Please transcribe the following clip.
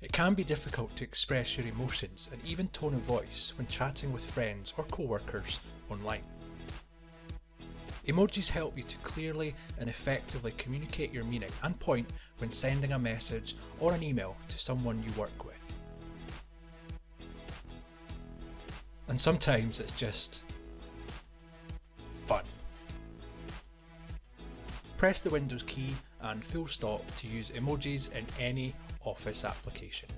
It can be difficult to express your emotions and even tone of voice when chatting with friends or co-workers online. Emojis help you to clearly and effectively communicate your meaning and point when sending a message or an email to someone you work with. And sometimes it's just fun. Press the Windows key and full stop to use emojis in any Office application.